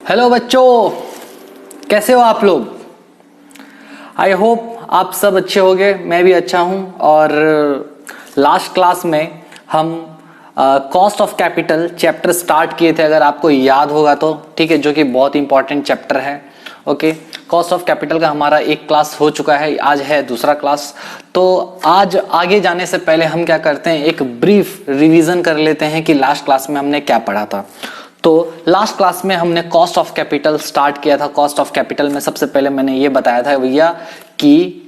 Hello बच्चों, कैसे हो आप लोग? आई होप आप सब अच्छे होंगे, मैं भी अच्छा हूं। और लास्ट क्लास में हम cost of capital chapter start किए थे, अगर आपको याद होगा तो, ठीक है, जो कि बहुत इंपॉर्टेंट चैप्टर है। ओके, कॉस्ट ऑफ कैपिटल का हमारा एक क्लास हो चुका है, आज है दूसरा क्लास। तो आज आगे जाने से पहले हम क्या करते हैं, एक ब्रीफ रिवीजन कर लेते हैं कि लास्ट क्लास में हमने क्या पढ़ा था। तो लास्ट क्लास में हमने कॉस्ट ऑफ कैपिटल स्टार्ट किया था। कॉस्ट ऑफ कैपिटल में सबसे पहले मैंने ये बताया था भैया कि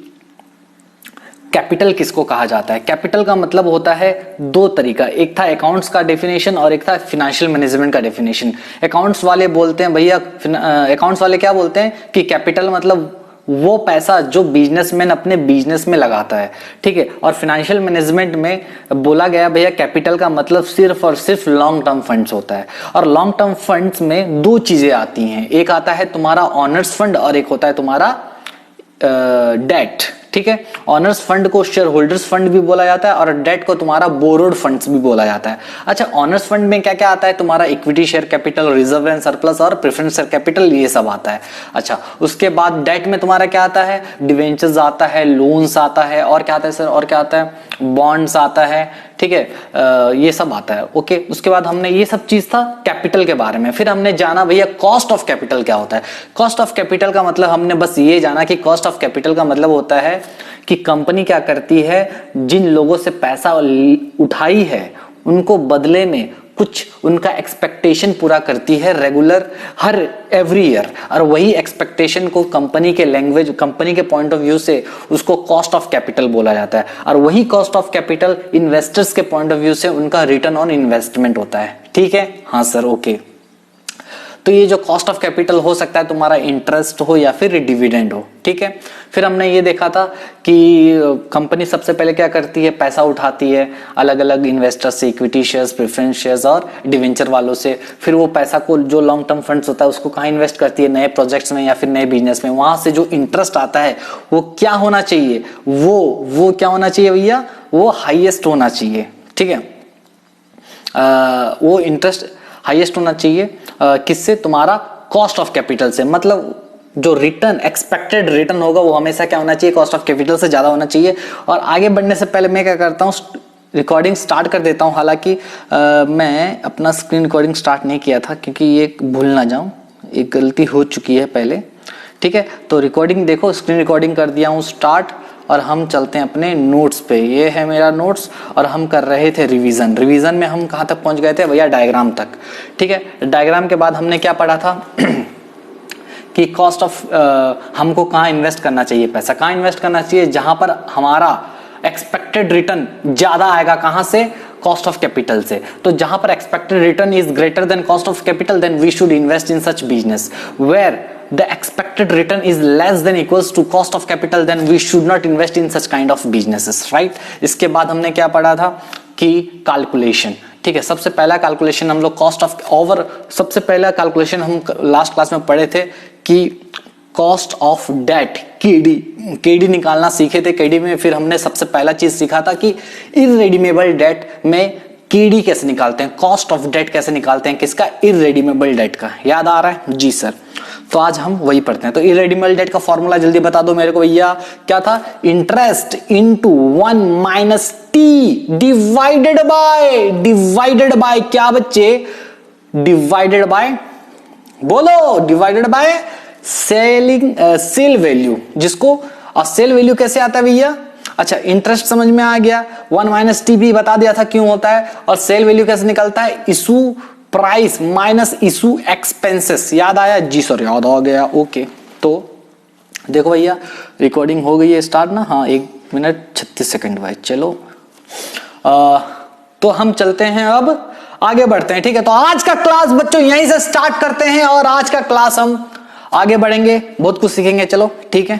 कैपिटल किसको कहा जाता है। कैपिटल का मतलब होता है दो तरीका, एक था अकाउंट्स का डेफिनेशन और एक था फाइनेंशियल मैनेजमेंट का डेफिनेशन। अकाउंट्स वाले बोलते हैं भैया, अकाउंट्स वाले क्या बोलते हैं कि कैपिटल मतलब वो पैसा जो बिजनेसमैन अपने बिजनेस में लगाता है, ठीक है। और फाइनेंशियल मैनेजमेंट में बोला गया भैया कैपिटल का मतलब सिर्फ और सिर्फ लॉन्ग टर्म फंड्स होता है। और लॉन्ग टर्म फंड्स में दो चीजें आती हैं, एक आता है तुम्हारा ऑनर्स फंड और एक होता है तुम्हारा डेट, ठीक है। ऑनर्स फंड को शेयर होल्डर्स फंड भी बोला जाता है और डेट को तुम्हारा बोरोड फंड्स भी बोला जाता है। अच्छा, ऑनर्स फंड में क्या क्या आता है, तुम्हारा equity share capital, reserve and surplus और प्रेफरेंस शेयर कैपिटल, ये सब आता है। अच्छा, उसके बाद डेट में तुम्हारा क्या आता है, डिवेंचर्स आता है, लोन्स आता है, और क्या आता है सर, और क्या आता है, बॉन्ड्स आता है, ठीक है, ये सब आता है। ओके, उसके बाद हमने ये सब चीज था कैपिटल के बारे में। फिर हमने जाना भैया कॉस्ट ऑफ कैपिटल क्या होता है। कॉस्ट ऑफ कैपिटल का मतलब हमने बस ये जाना कि कॉस्ट ऑफ कैपिटल का मतलब होता है कि कंपनी क्या करती है, जिन लोगों से पैसा उठाई है उनको बदले में कुछ उनका एक्सपेक्टेशन पूरा करती है रेगुलर, हर एवरी ईयर, और वही एक्सपेक्टेशन को कंपनी के लैंग्वेज, कंपनी के पॉइंट ऑफ व्यू से उसको कॉस्ट ऑफ कैपिटल बोला जाता है। और वही कॉस्ट ऑफ कैपिटल इन्वेस्टर्स के पॉइंट ऑफ व्यू से उनका रिटर्न ऑन इन्वेस्टमेंट होता है, ठीक है। हाँ सर, ओके। तो ये जो कॉस्ट ऑफ कैपिटल हो सकता है तुम्हारा इंटरेस्ट हो या फिर डिविडेंड हो, ठीक है। फिर हमने ये देखा था कि कंपनी सबसे पहले क्या करती है, पैसा उठाती है अलग अलग इन्वेस्टर से, इक्विटी शेयर्स, प्रेफरेंस शेयर्स और डिवेंचर वालों से। फिर वो पैसा को, जो लॉन्ग टर्म फंड्स होता है, उसको कहाँ इन्वेस्ट करती है, नए प्रोजेक्ट्स में या फिर नए बिजनेस में। वहां से जो इंटरेस्ट आता है वो क्या होना चाहिए, वो क्या होना चाहिए भैया, वो हाईएस्ट होना चाहिए, ठीक है। वो इंटरेस्ट हाईएस्ट होना चाहिए किससे, तुम्हारा कॉस्ट ऑफ कैपिटल से। मतलब जो रिटर्न, एक्सपेक्टेड रिटर्न होगा वो हमेशा क्या होना चाहिए, कॉस्ट ऑफ कैपिटल से ज्यादा होना चाहिए। और आगे बढ़ने से पहले मैं क्या करता हूँ, रिकॉर्डिंग स्टार्ट कर देता हूँ। हालांकि मैं अपना स्क्रीन रिकॉर्डिंग स्टार्ट नहीं किया था क्योंकि ये भूल ना जाऊं, एक गलती हो चुकी है पहले, ठीक है। तो रिकॉर्डिंग देखो, स्क्रीन रिकॉर्डिंग कर दिया हूँ स्टार्ट, और हम चलते हैं अपने नोट्स पे। ये है मेरा नोट्स और हम कर रहे थे रिवीजन में हम कहाँ तक पहुंच गए थे भैया, डायग्राम तक, ठीक है। डायग्राम के बाद हमने क्या पढ़ा था कि कॉस्ट ऑफ, हमको कहाँ इन्वेस्ट करना चाहिए, पैसा कहाँ इन्वेस्ट करना चाहिए, जहां पर हमारा एक्सपेक्टेड रिटर्न ज्यादा आएगा, कहां से, कॉस्ट ऑफ कैपिटल से। तो जहां पर expected return is greater than cost of capital, then we should invest in such business. Where the expected return is less than equals to cost of capital, then we should not invest in such kind of businesses, right? इसके बाद हमने क्या पढ़ा था कि calculation, ठीक है। सबसे पहला कैलकुलेशन हम लोग कॉस्ट ऑफ ओवर, सबसे पहला कैलकुलेशन हम लास्ट क्लास में पढ़े थे कि कॉस्ट ऑफ डेट, केडी निकालना सीखे थे। केडी में फिर हमने सबसे पहला चीज सीखा था कि इररेडीमेबल डेट में केडी कैसे निकालते हैं, कॉस्ट ऑफ डेट कैसे निकालते हैं, किसका, इररेडीमेबल डेट का। याद आ रहा है जी सर। तो आज हम वही पढ़ते हैं। तो इरेडीमेबल डेट का फॉर्मूला जल्दी बता दो मेरे को भैया, क्या था? Interest into 1 minus T divided bye क्या बच्चे? डिवाइडेड बाय, बोलो, डिवाइडेड बाय सेल वैल्यू, जिसको सेल वैल्यू कैसे आता है भैया? अच्छा, इंटरेस्ट समझ में आ गया, 1 माइनस टी भी बता दिया था क्यों होता है, और सेल वैल्यू कैसे निकलता है? Issue price minus issue expenses. याद आया जी सर? याद आ गया, ओके। तो देखो भैया, रिकॉर्डिंग हो गई है स्टार्ट ना? हाँ, 1 मिनट 36 सेकंड भाई। चलो तो हम चलते हैं, अब आगे बढ़ते हैं, ठीक है? तो आज का क्लास बच्चों यहीं से स्टार्ट करते हैं, और आज का क्लास हम आगे बढ़ेंगे, बहुत कुछ सीखेंगे। चलो ठीक है,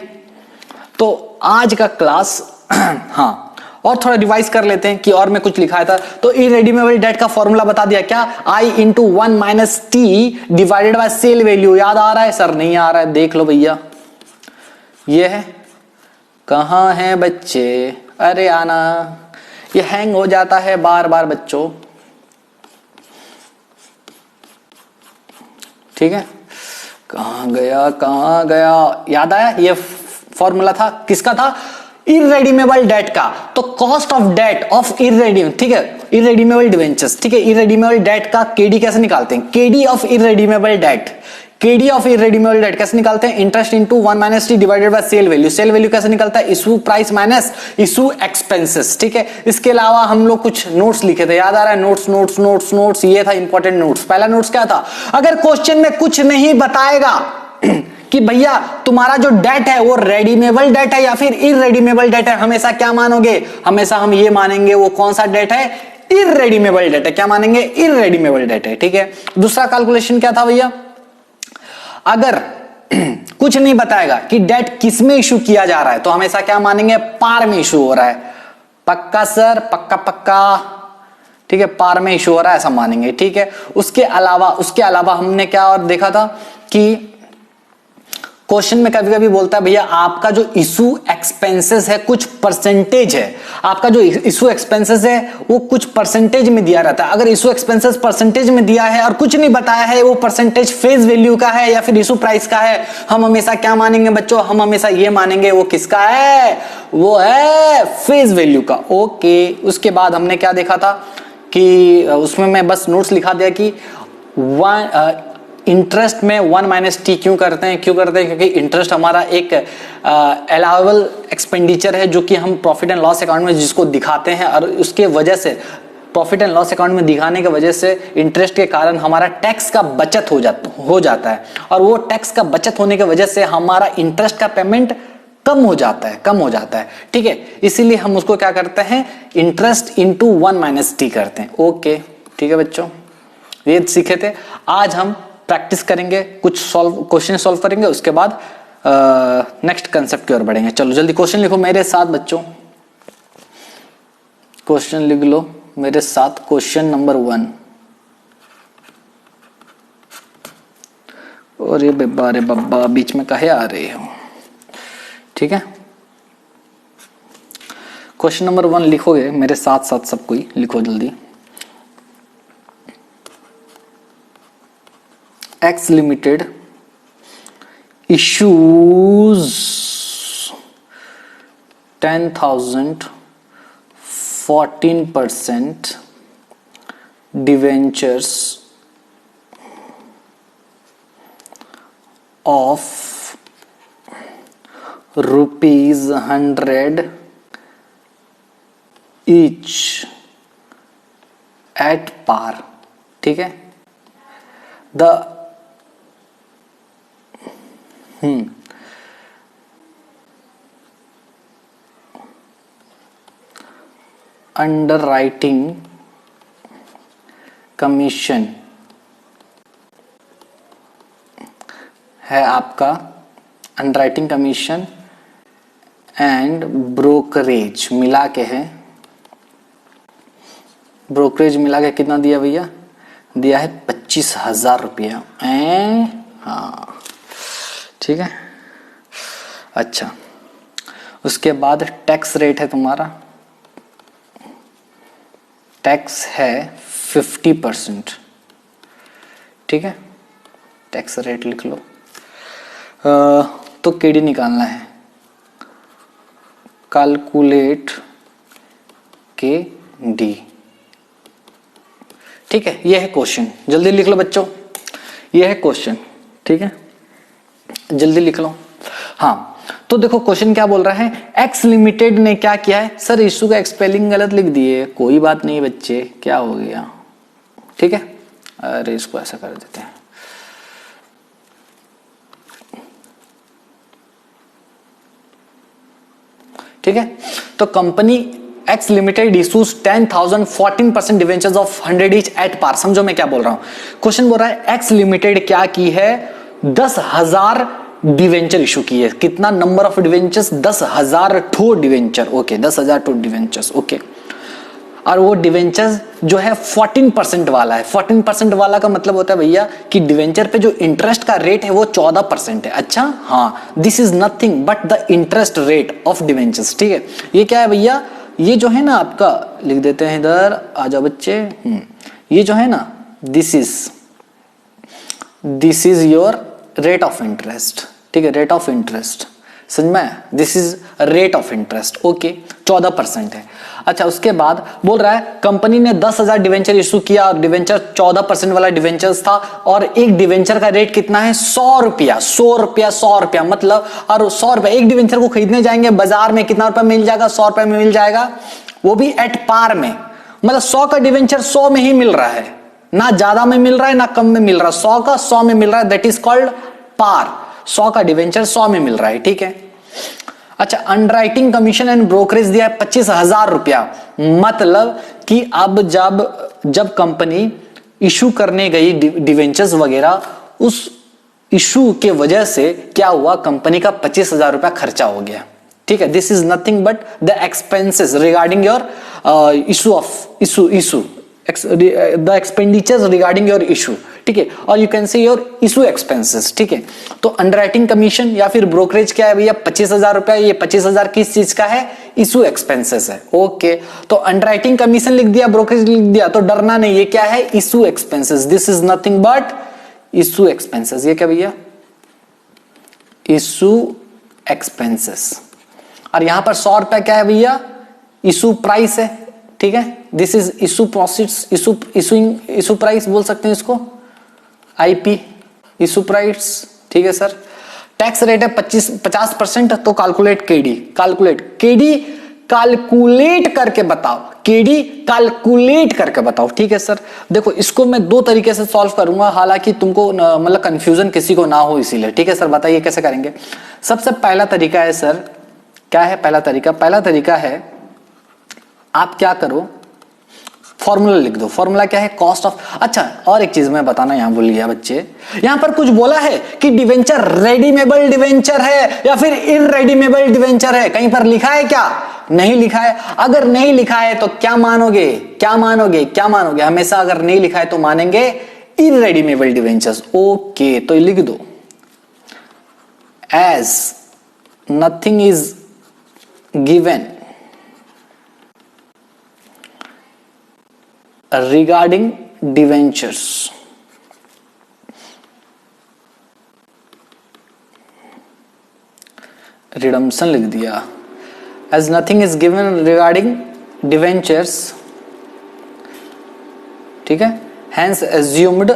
तो आज का क्लास हाँ, और थोड़ा रिवाइज कर लेते हैं कि और मैं कुछ लिखा था। तो इरेडीमेबल डेट का फॉर्मूला बता दिया, क्या? I into 1 minus T divided by sale value. याद आ रहा है सर? नहीं आ रहा है, देख लो भैया, ये है। कहां है बच्चे? अरे आना, ये हैंग हो जाता है बार बार बच्चों, ठीक है? कहां गया? याद आया? ये फॉर्मूला था, किसका था? इरेडीमेबल डेट का। तो cost of debt of irredeemable, ठीक है, इरेडीमेबल डिवेंचर्स, ठीक है? इरेडीमेबल डेट का केडी कैसे निकालते हैं? KD of irredeemable debt, KD of irredeemable debt कैसे निकालते हैं? Interest into 1 minus T divided by sale value. Sale value कैसे निकलता है? Issue price minus issue expenses, ठीक है? इसके अलावा हम लोग कुछ नोट्स लिखे थे, याद आ रहा है? नोट्स, ये था इंपॉर्टेंट नोट्स। पहला नोट्स क्या था? अगर क्वेश्चन में कुछ नहीं बताएगा कि भैया तुम्हारा जो डेट है वो रेडीमेबल डेट है या फिर इरेडीमेबल डेट है, हमेशा क्या मानोगे? हमेशा हम ये मानेंगे वो कौन सा डेट है? इरेडीमेबल डेट है। क्या मानेंगे? इरेडीमेबल डेट है, ठीक है? दूसरा कैलकुलेशन क्या था भैया? अगर कुछ नहीं बताएगा कि डेट किस में इशू किया जा रहा है, तो हमेशा क्या मानेंगे? पार में इशू हो रहा है। पक्का सर? पक्का, ठीक है, पार में इशू हो रहा है ऐसा मानेंगे, ठीक है? उसके अलावा हमने क्या और देखा था कि क्वेश्चन में कभी कभी बोलता है भैया आपका जो इशू एक्सपेंसेस है कुछ परसेंटेज है, आपका जो इशू एक्सपेंसेस है वो कुछ परसेंटेज में दिया रहता है। अगर इशू एक्सपेंसेस परसेंटेज में दिया है और कुछ नहीं बताया है वो परसेंटेज फेस वैल्यू का है या फिर इशू प्राइस का है, हम हमेशा क्या मानेंगे बच्चों? हम हमेशा ये मानेंगे वो किसका है? वो है फेस वैल्यू का, ओके। उसके बाद हमने क्या देखा था कि उसमें मैं बस नोट्स लिखा दिया कि इंटरेस्ट में 1 माइनस टी क्यों करते हैं? क्योंकि इंटरेस्ट हमारा एक अलाउएबल एक्सपेंडिचर है जो कि हम प्रॉफिट एंड लॉस अकाउंट में जिसको दिखाते हैं, और उसके वजह से प्रॉफिट एंड लॉस अकाउंट में दिखाने की वजह से इंटरेस्ट के कारण हमारा टैक्स का बचत हो जाता है, और वो टैक्स का बचत होने की वजह से हमारा इंटरेस्ट का पेमेंट कम हो जाता है, ठीक है? इसीलिए हम उसको क्या करते हैं? इंटरेस्ट इंटू 1 माइनस टी करते हैं, ओके, ठीक है बच्चों? ये सीखे थे। आज हम प्रैक्टिस करेंगे, कुछ क्वेश्चन सॉल्व करेंगे, उसके बाद नेक्स्ट कंसेप्ट की ओर बढ़ेंगे। चलो जल्दी क्वेश्चन लिखो मेरे साथ बच्चों, क्वेश्चन लिख लो मेरे साथ। Question number 1। और ये बब्बा बीच में कहे आ रहे हो, ठीक है? क्वेश्चन नंबर 1 लिखोगे मेरे साथ साथ, सब कोई लिखो जल्दी। X Limited issues 10,000 14% debentures of ₹100 each at par, ठीक है? The अंडरराइटिंग कमीशन है आपका, अंडरराइटिंग कमीशन एंड ब्रोकरेज मिला के है। ब्रोकरेज मिला के कितना दिया भैया? दिया है 25,000 रुपया। हाँ ठीक है, अच्छा। उसके बाद टैक्स रेट है तुम्हारा, टैक्स है 50%, ठीक है? टैक्स रेट लिख लो। तो केडी निकालना है, कैलकुलेट के डी। ठीक है, ये है क्वेश्चन, जल्दी लिख लो बच्चों, ये है क्वेश्चन। ठीक है, जल्दी लिख लो। हाँ, तो देखो क्वेश्चन क्या बोल रहा है, एक्स लिमिटेड ने क्या किया है। सर इशू का स्पेलिंग गलत लिख दिए, कोई बात नहीं बच्चे, क्या हो गया। ठीक है, अरे इसको ऐसा कर देते हैं। ठीक है, तो company X limited issues 10,000 14% debentures of 100 each at par. समझो मैं क्या बोल रहा हूं। क्वेश्चन बोल रहा है एक्स लिमिटेड क्या की है, 10,000 डिवेंचर इशू की है। कितना नंबर ऑफ डिवेंचर्स, 10,000 ठो डिवेंचर। ओके, 10,000 ठो डिवेंचर्स। ओके, और वो डिवेंचर्स जो है 14% वाला है। 14% वाला का मतलब होता है भैया कि डिवेंचर पे जो इंटरेस्ट का रेट है वो 14% है। अच्छा, हाँ, this is nothing but the interest rate of debentures. ठीक है, ये क्या है भैया, ये जो है ना आपका, लिख देते हैं इधर, आ जाओ बच्चे। ये जो है ना, this is your rate of interest. ठीक है, रेट ऑफ इंटरेस्ट, समझ में, this is rate of interest. Okay, 14% है। अच्छा, उसके बाद बोल रहा है कंपनी ने 10,000 डिवेंचर इशू किया और डिवेंचर 14% वाला डिवेंचर्स था और एक डिवेंचर का रेट कितना है, 100 रुपया। 100 रुपया, 100 रुपया मतलब, और 100 रुपया एक डिवेंचर को खरीदने जाएंगे बाजार में, कितना रुपया मिल जाएगा, 100 रुपया में मिल जाएगा, वो भी एट पार में। मतलब 100 का डिवेंचर 100 में ही मिल रहा है, ना ज्यादा में मिल रहा है ना कम में मिल रहा है, 100 का 100 में मिल रहा है, दैट इज कॉल्ड पार। 100 का डिवेंचर 100 में मिल रहा है। ठीक है, अच्छा, अंडरराइटिंग कमीशन एंड ब्रोकरेज दिया है 25,000 रुपया। मतलब कि अब जब कंपनी इशू करने गई डिवेंचर्स वगैरह, उस इशू के वजह से क्या हुआ, कंपनी का 25,000 रुपया खर्चा हो गया। ठीक है, this is nothing but the expenses regarding your issue the expenditures regarding your issue. ठीक है, और you can say your issue expenses. ठीक है, तो अंडरराइटिंग कमीशन या फिर ब्रोकरेज क्या है भैया, 25,000 रुपया। ये 25,000 किस चीज का है, इशू एक्सपेंसेस है। ओके, तो अंडरराइटिंग कमीशन लिख दिया, ब्रोकरेज लिख दिया, तो डरना नहीं, ये क्या है, issue expenses. This is nothing but issue expenses. ये क्या भैया, इशू एक्सपेंसेस। और यहां पर 100 रुपया क्या है भैया, इशू प्राइस है। ठीक है, this is issue proceeds, issue price बोल सकते हैं इसको, आईपी, इशू प्राइस। ठीक है सर, टैक्स रेट है 50%, तो कैलकुलेट केडी। कैलकुलेट करके बताओ, केडी कैलकुलेट करके बताओ। ठीक है सर, देखो इसको मैं दो तरीके से सॉल्व करूंगा, हालांकि तुमको मतलब कंफ्यूजन किसी को ना हो इसीलिए। ठीक है सर, बताइए कैसे करेंगे। सबसे पहला तरीका है सर, क्या है पहला तरीका, पहला तरीका है आप क्या करो, फॉर्मूला लिख दो। फॉर्मूला क्या है, कॉस्ट ऑफ। अच्छा, और एक चीज मैं बताना यहां भूल गया बच्चे, यहां पर कुछ बोला है कि डिवेंचर रेडीमेबल डिवेंचर है या फिर इनरेडीमेबल डिवेंचर है, कहीं पर लिखा है क्या, नहीं लिखा है। अगर नहीं लिखा है तो क्या मानोगे, क्या मानोगे, क्या मानोगे, हमेशा अगर नहीं लिखा है तो मानेंगे इनरेडीमेबल डिवेंचर्स। ओके, तो लिख दो, as nothing is given regarding debentures, redemption लिख दिया, as nothing is given regarding debentures। ठीक है, hence assumed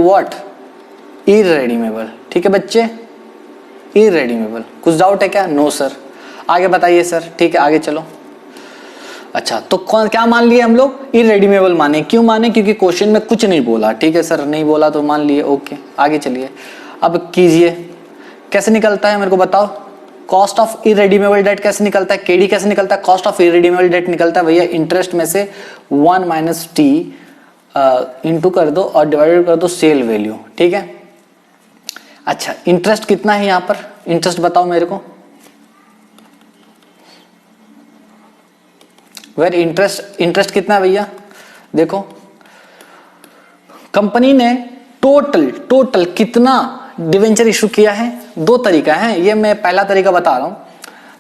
what, irredeemable। ठीक है बच्चे, irredeemable। कुछ डाउट है क्या, नो सर। आगे बताइए सर। ठीक है, आगे चलो। अच्छा, तो क्या मान लिए हम लोग, इनरेडीमेबल माने। क्यों माने, क्योंकि क्वेश्चन में कुछ नहीं बोला। ठीक है सर, नहीं बोला तो मान लिए। ओके, आगे चलिए, अब कीजिए, कैसे निकलता है मेरे को बताओ, कॉस्ट ऑफ इनरेडीमेबल डेट कैसे निकलता है, केडी कैसे निकलता है, कॉस्ट ऑफ इनरेडीमेबल डेट निकलता है भैया इंटरेस्ट में से 1 माइनस टी इंटू कर दो और डिवाइडेड कर दो सेल वैल्यू। ठीक है, अच्छा, इंटरेस्ट कितना है यहां पर, इंटरेस्ट बताओ मेरे को, वेर इंटरेस्ट कितना है भैया, देखो कंपनी ने टोटल कितना डिवेंचर इशू किया है। दो तरीका है, ये मैं पहला तरीका बता रहा हूं।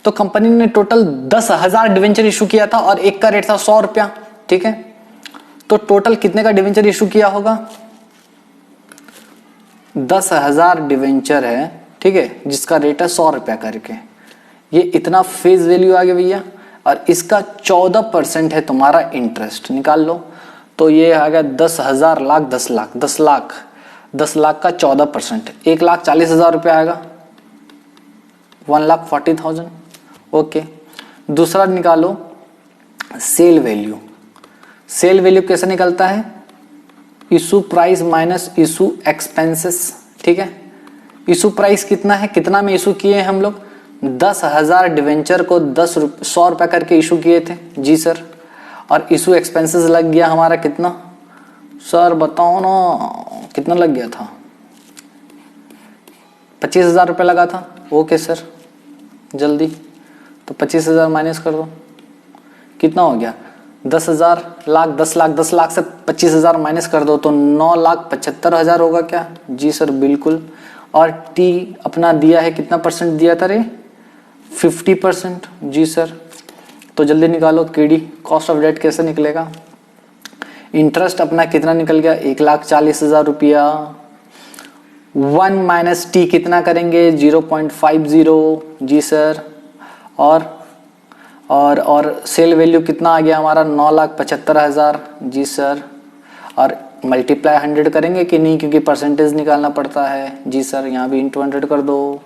तो कंपनी ने टोटल 10,000 डिवेंचर इशू किया था और एक का रेट था 100 रुपया। ठीक है, तो टोटल कितने का डिवेंचर इशू किया होगा, 10,000 डिवेंचर है, ठीक है, जिसका रेट है 100 रुपया करके, ये इतना फेस वैल्यू आ गया भैया, और इसका 14% है तुम्हारा इंटरेस्ट, निकाल लो। तो ये आ गया 10,000 लाख 10 लाख 10 लाख 10 लाख का 14%, 1,40,000 रुपया आएगा, 1,40,000। ओके, दूसरा निकालो सेल वैल्यू। सेल वैल्यू कैसे निकलता है? Issue price minus issue expenses, ठीक है। इशू प्राइस कितना है, कितना में इशू किए हैं हम लोग? 10,000 डिवेंचर को 100 रुपया करके इशू किए थे, जी सर। और इशू एक्सपेंसेस लग गया हमारा कितना सर, बताओ ना कितना लग गया था? 25,000 रुपया लगा था। ओके सर, जल्दी, तो 25,000 माइनस कर दो, कितना हो गया? 10,000 लाख 10 लाख 10 लाख से 25,000 माइनस कर दो तो 9,75,000 होगा क्या? जी सर बिल्कुल। और टी अपना दिया है, कितना परसेंट दिया था रे? 50%, जी सर। तो जल्दी निकालो केडी, कॉस्ट ऑफ डेट कैसे निकलेगा? इंटरेस्ट अपना कितना निकल गया? 1,40,000 रुपया। 1 माइनस टी कितना करेंगे? 0.50, जी सर। और सेल वैल्यू कितना आ गया हमारा? 9,75,000, जी सर। और मल्टीप्लाई 100 करेंगे कि नहीं, क्योंकि परसेंटेज निकालना पड़ता है, जी सर। यहाँ भी इंटू 100 कर दो।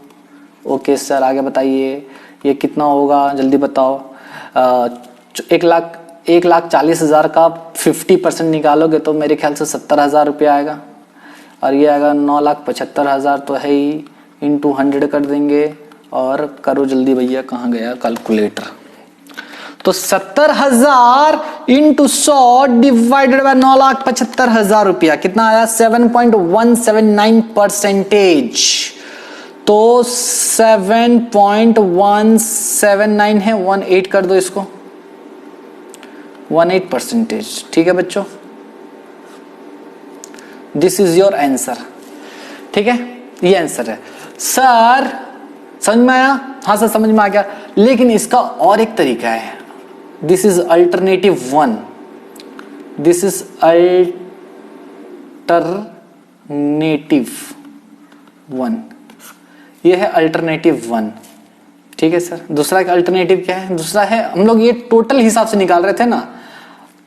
ओके सर, आगे बताइए ये कितना होगा, जल्दी बताओ। 1,40,000 का 50% निकालोगे तो मेरे ख्याल से 70,000 रुपया आएगा, और ये आएगा 9,75,000 तो है ही, इंटू 100 कर देंगे। और करो जल्दी भैया, कहाँ गया कैलकुलेटर? तो 70,000 इंटू 100 डिवाइडेड बाय 9,75,000 रुपया, कितना आया? 7.179%। तो 7.179 है, 18 कर दो इसको, 18%, ठीक है बच्चों। दिस इज योर आंसर, ठीक है, ये आंसर है सर। समझ में आया? हाँ सर समझ में आ गया, लेकिन इसका और एक तरीका है। This is alternative 1, this is alternative 1, ये है अल्टरनेटिव 1, ठीक है सर। दूसरा एक अल्टरनेटिव क्या है? दूसरा है, हम लोग ये टोटल हिसाब से निकाल रहे थे ना,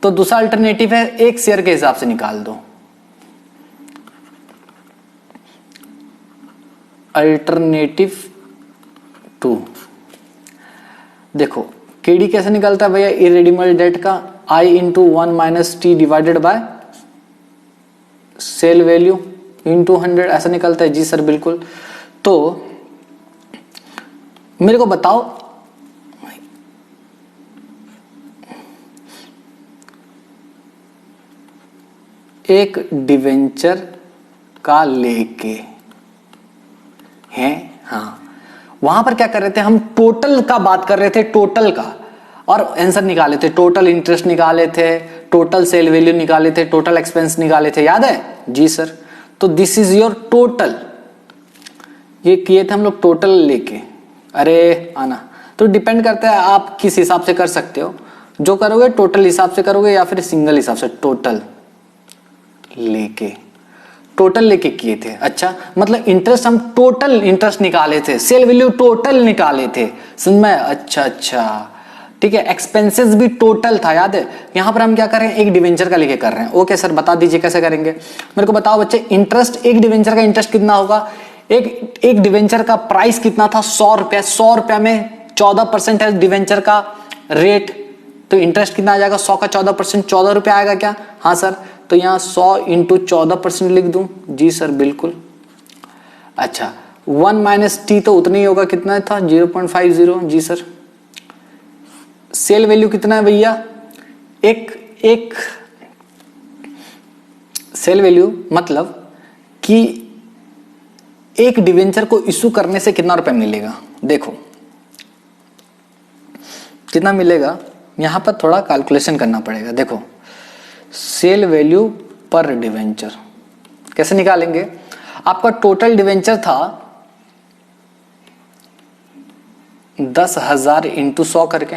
तो दूसरा अल्टरनेटिव है एक शेयर के हिसाब से निकाल दो। अल्टरनेटिव 2, देखो केडी कैसे निकलता है भैया? इरेडीमेबल डेट का I into 1 minus T divided by sale value into 100, ऐसा निकलता है, जी सर बिल्कुल। तो मेरे को बताओ, एक डिवेंचर का लेके हैं, हाँ, वहां पर क्या कर रहे थे हम? टोटल का बात कर रहे थे, टोटल का, और आंसर निकाले थे, टोटल इंटरेस्ट निकाले थे, टोटल सेल वैल्यू निकाले थे, टोटल एक्सपेंस निकाले थे, याद है? जी सर। तो दिस इज योर टोटल, ये किए थे हम लोग टोटल लेके। अरे आना, तो डिपेंड करता है आप किस हिसाब से कर सकते हो, जो करोगे टोटल हिसाब से करोगे या फिर सिंगल हिसाब से। टोटल लेके किए थे। अच्छा, मतलब इंटरेस्ट हम टोटल इंटरेस्ट निकाले थे, सेल वैल्यू टोटल निकाले थे, समझ में? अच्छा, ठीक है। एक्सपेंसेस भी टोटल था, याद है? यहां पर हम क्या कर रहे हैं? एक डिवेंचर का लेके कर रहे हैं। ओके सर, बता दीजिए कैसे करेंगे, मेरे को बताओ बच्चे। इंटरेस्ट, एक डिवेंचर का इंटरेस्ट कितना होगा? एक डिवेंचर का प्राइस कितना था? 100 रुपया। 100 रुपया में 14% है डिवेंचर का रेट, तो इंटरेस्ट कितना आ जाएगा? 100 का 14%, 14 रुपया आएगा क्या? हाँ सर। तो यहाँ 100 इंटू 14% लिख दूं, जी सर बिल्कुल। अच्छा, 1 माइनस टी तो उतना ही होगा, कितना था? 0.50, जी सर। सेल वैल्यू कितना है भैया? एक सेल वैल्यू मतलब कि एक डिवेंचर को इशू करने से कितना रुपए मिलेगा? देखो कितना मिलेगा, यहां पर थोड़ा कैलकुलेशन करना पड़ेगा। देखो, सेल वैल्यू पर डिवेंचर कैसे निकालेंगे? आपका टोटल डिवेंचर था 10,000 इंटू 100 करके,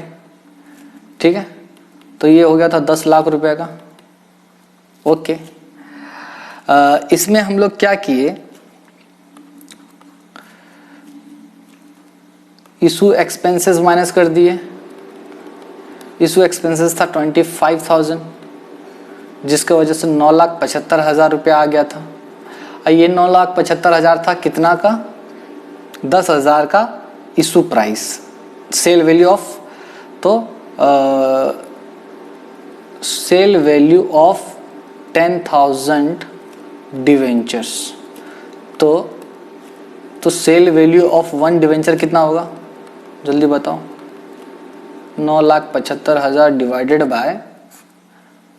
ठीक है, तो ये हो गया था 10 लाख रुपए का। ओके, इसमें हम लोग क्या किए? इशू एक्सपेंसेस माइनस कर दिए, इशू एक्सपेंसेस था 25,000, जिसके वजह से 9,75,000 रुपया आ गया था। और ये 9,75,000 था कितना का? 10,000 का issue price, sale value of, तो सेल वैल्यू ऑफ 10,000 डिवेंचर्स। तो सेल वैल्यू ऑफ 1 डिवेंचर कितना होगा? जल्दी बताओ। 9,75,000 डिवाइडेड बाय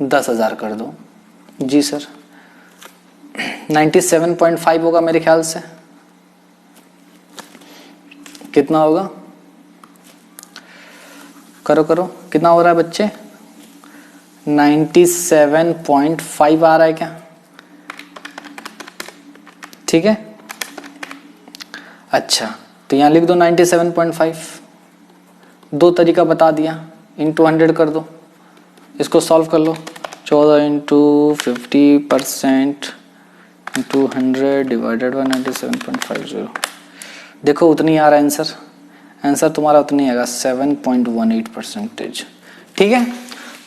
10,000 कर दो। जी सर, 97.5 होगा मेरे ख्याल से। कितना होगा? करो करो, कितना हो रहा है बच्चे? 97.5 आ रहा है क्या? ठीक है, अच्छा तो यहां लिख दो 97.5। दो तरीका बता दिया, इंटू 100 कर दो, इसको सॉल्व कर लो। 14 इंटू 50% इंटू 100 डिवाइडेड बाई 97.50। देखो उतनी आ रहा है आंसर, आंसर तुम्हारा उतनी आएगा 7.18%। ठीक है,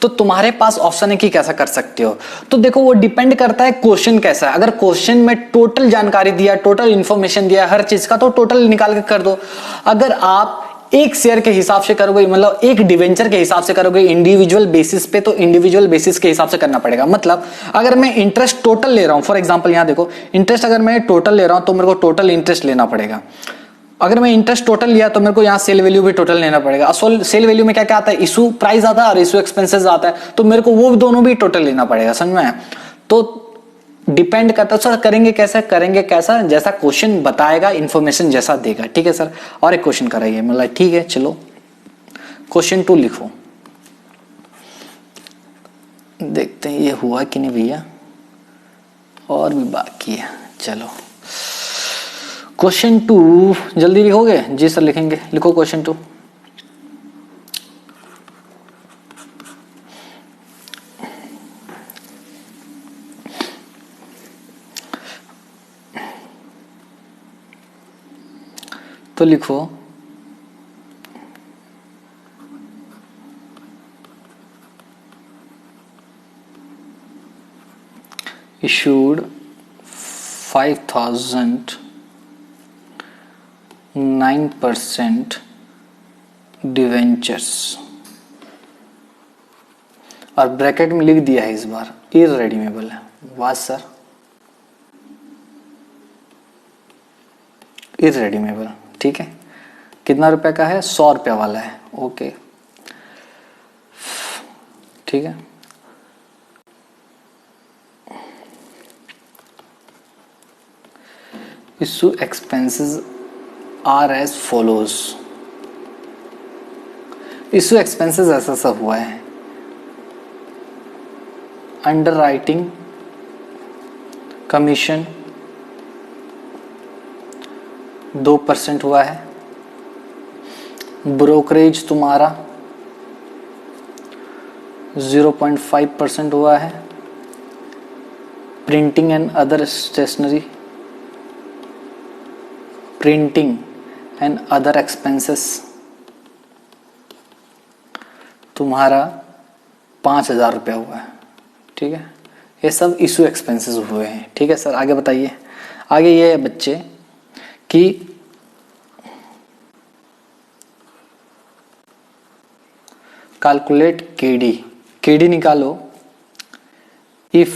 तो तुम्हारे पास ऑप्शन है कि कैसा कर सकते हो। तो देखो वो डिपेंड करता है क्वेश्चन कैसा है। अगर क्वेश्चन में टोटल जानकारी दिया, टोटल इंफॉर्मेशन दिया हर चीज का, तो टोटल निकाल के कर दो। अगर आप एक शेयर के हिसाब से करोगे, मतलब एक डिवेंचर के हिसाब से करोगे इंडिविजुअल बेसिस पे, तो इंडिविजुअल बेसिस के हिसाब से करना पड़ेगा। मतलब अगर मैं इंटरेस्ट टोटल ले रहा हूं, फॉर एग्जांपल यहां देखो इंटरेस्ट अगर मैं टोटल ले रहा हूं तो मेरे को टोटल इंटरेस्ट लेना पड़ेगा। अगर मैं इंटरेस्ट टोटल लिया तो मेरे को यहाँ सेल वैल्यू भी टोटल लेना पड़ेगा। सेल वैल्यू में क्या क्या आता है? इशू प्राइस आता है और इशू एक्सपेंसेस आता है, तो मेरे को वो दोनों भी टोटल लेना पड़ेगा। समझ में? तो डिपेंड करता है सर, करेंगे कैसा जैसा क्वेश्चन बताएगा, इंफॉर्मेशन जैसा देगा। ठीक है सर, और एक क्वेश्चन कराइए। मतलब ठीक है, चलो क्वेश्चन 2 लिखो, देखते हैं ये हुआ कि नहीं भैया, और भी बाकी है। चलो क्वेश्चन 2 जल्दी लिखोगे? जी सर लिखेंगे, लिखो क्वेश्चन 2। तो लिखो issued 5,000 9% डिवेंचर्स, और ब्रैकेट में लिख दिया है इस बार इररेडीमेबल है। वाह सर, इररेडीमेबल। ठीक है, कितना रुपए का है? 100 रुपया वाला है। ओके ठीक है, issue expenses are as follows. Issue expenses ऐसा सब हुआ है। अंडर राइटिंग कमीशन 2% हुआ है, ब्रोकरेज तुम्हारा 0.5% हुआ है, printing and other stationery, printing and other expenses तुम्हारा 5,000 रुपया हुआ है। ठीक है, ये सब इशू एक्सपेंसेस हुए हैं। ठीक है सर, आगे बताइए। आगे ये है बच्चे कि कैलकुलेट केडी। केडी निकालो if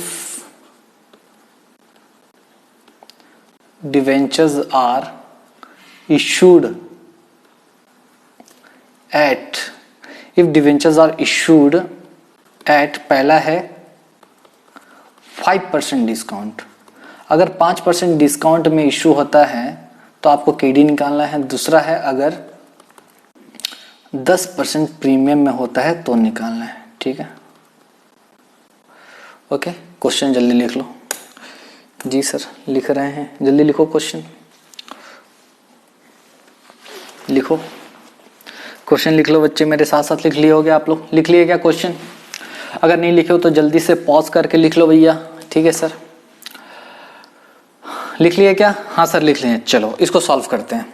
debentures are issued at, if debentures are issued at, पहला है 5% डिस्काउंट। अगर 5% डिस्काउंट में इशू होता है तो आपको केडी निकालना है। दूसरा है अगर 10% प्रीमियम में होता है तो निकालना है। ठीक है, ओके। क्वेश्चन जल्दी लिख लो। जी सर लिख रहे हैं, जल्दी लिखो क्वेश्चन, लिखो क्वेश्चन, लिख लो बच्चे, मेरे साथ साथ लिख लिए होगे आप लोग। लिख लिए क्या क्वेश्चन? अगर नहीं लिखे हो तो जल्दी से पॉज करके लिख लो भैया। ठीक है सर, लिख लिए क्या? हाँ सर लिख लिए। चलो इसको सॉल्व करते हैं।